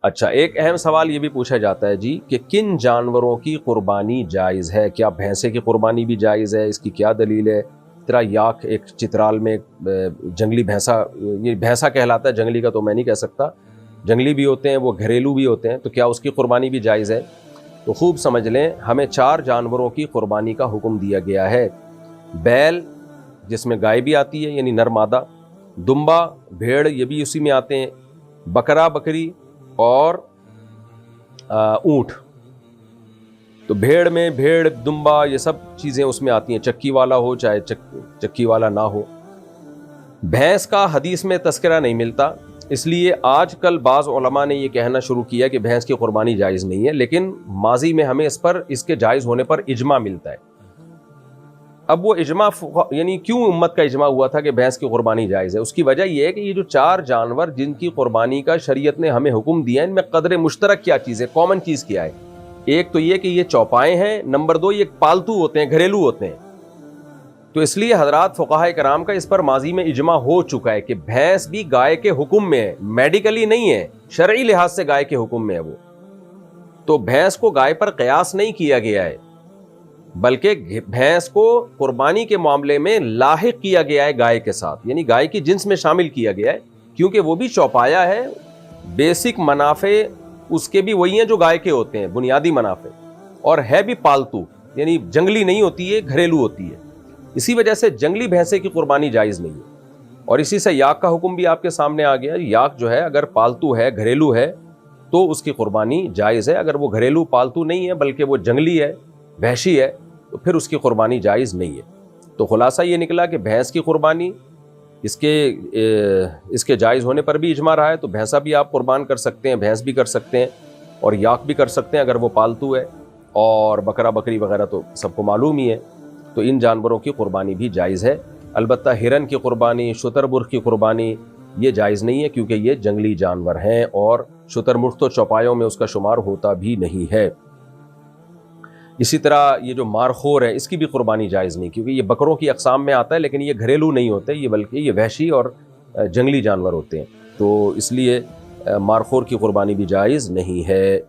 اچھا، ایک اہم سوال یہ بھی پوچھا جاتا ہے جی کہ کن جانوروں کی قربانی جائز ہے؟ کیا بھینسے کی قربانی بھی جائز ہے؟ اس کی کیا دلیل ہے؟ طرح یاک ایک چترال میں جنگلی بھینسا، یہ بھینسا کہلاتا ہے، جنگلی کا تو میں نہیں کہہ سکتا، جنگلی بھی ہوتے ہیں وہ، گھریلو بھی ہوتے ہیں، تو کیا اس کی قربانی بھی جائز ہے؟ تو خوب سمجھ لیں، ہمیں 4 جانوروں کی قربانی کا حکم دیا گیا ہے۔ بیل، جس میں گائے بھی آتی ہے یعنی نر مادہ، دمبا، بھیڑ، یہ بھی اسی میں آتے ہیں، بکرا، بکری اور اونٹ۔ تو بھیڑ میں بھیڑ، دمبا، یہ سب چیزیں اس میں آتی ہیں، چکی والا ہو چاہے چکی والا نہ ہو۔ بھینس کا حدیث میں تذکرہ نہیں ملتا، اس لیے آج کل بعض علماء نے یہ کہنا شروع کیا کہ بھینس کی قربانی جائز نہیں ہے، لیکن ماضی میں ہمیں اس کے جائز ہونے پر اجماع ملتا ہے۔ اب وہ اجماع یعنی کیوں امت کا اجماع ہوا تھا کہ بھینس کی قربانی جائز ہے؟ اس کی وجہ یہ ہے کہ یہ جو 4 جانور جن کی قربانی کا شریعت نے ہمیں حکم دیا ہے، ان میں قدر مشترک کیا چیز ہے، کامن چیز کیا ہے؟ ایک تو یہ کہ یہ چوپائے ہیں، نمبر 2 یہ پالتو ہوتے ہیں، گھریلو ہوتے ہیں۔ تو اس لیے حضرات فقہائے کرام کا اس پر ماضی میں اجماع ہو چکا ہے کہ بھینس بھی گائے کے حکم میں ہے، میڈیکلی نہیں ہے، شرعی لحاظ سے گائے کے حکم میں ہے وہ۔ تو بھینس کو گائے پر قیاس نہیں کیا گیا ہے، بلکہ بھینس کو قربانی کے معاملے میں لاحق کیا گیا ہے گائے کے ساتھ، یعنی گائے کی جنس میں شامل کیا گیا ہے، کیونکہ وہ بھی چوپایا ہے، بیسک منافع اس کے بھی وہی ہیں جو گائے کے ہوتے ہیں، بنیادی منافع، اور ہے بھی پالتو، یعنی جنگلی نہیں ہوتی ہے، گھریلو ہوتی ہے۔ اسی وجہ سے جنگلی بھینسے کی قربانی جائز نہیں ہے، اور اسی سے یاک کا حکم بھی آپ کے سامنے آ گیا۔ یاک جو ہے اگر پالتو ہے، گھریلو ہے، تو اس کی قربانی جائز ہے۔ اگر وہ گھریلو پالتو نہیں ہے بلکہ وہ جنگلی ہے، وحشی ہے، تو پھر اس کی قربانی جائز نہیں ہے۔ تو خلاصہ یہ نکلا کہ بھینس کی قربانی اس کے جائز ہونے پر بھی اجماع رہا ہے، تو بھینسا بھی آپ قربان کر سکتے ہیں، بھینس بھی کر سکتے ہیں، اور یاک بھی کر سکتے ہیں اگر وہ پالتو ہے، اور بکرا بکری وغیرہ تو سب کو معلوم ہی ہے۔ تو ان جانوروں کی قربانی بھی جائز ہے۔ البتہ ہرن کی قربانی، شتر مرغ کی قربانی یہ جائز نہیں ہے، کیونکہ یہ جنگلی جانور ہیں، اور شتر مرغ تو چوپایوں میں اس کا شمار ہوتا بھی نہیں ہے۔ اسی طرح یہ جو مارخور ہے، اس کی بھی قربانی جائز نہیں، کیونکہ یہ بکروں کی اقسام میں آتا ہے، لیکن یہ گھریلو نہیں ہوتے، یہ بلکہ یہ وحشی اور جنگلی جانور ہوتے ہیں، تو اس لیے مارخور کی قربانی بھی جائز نہیں ہے۔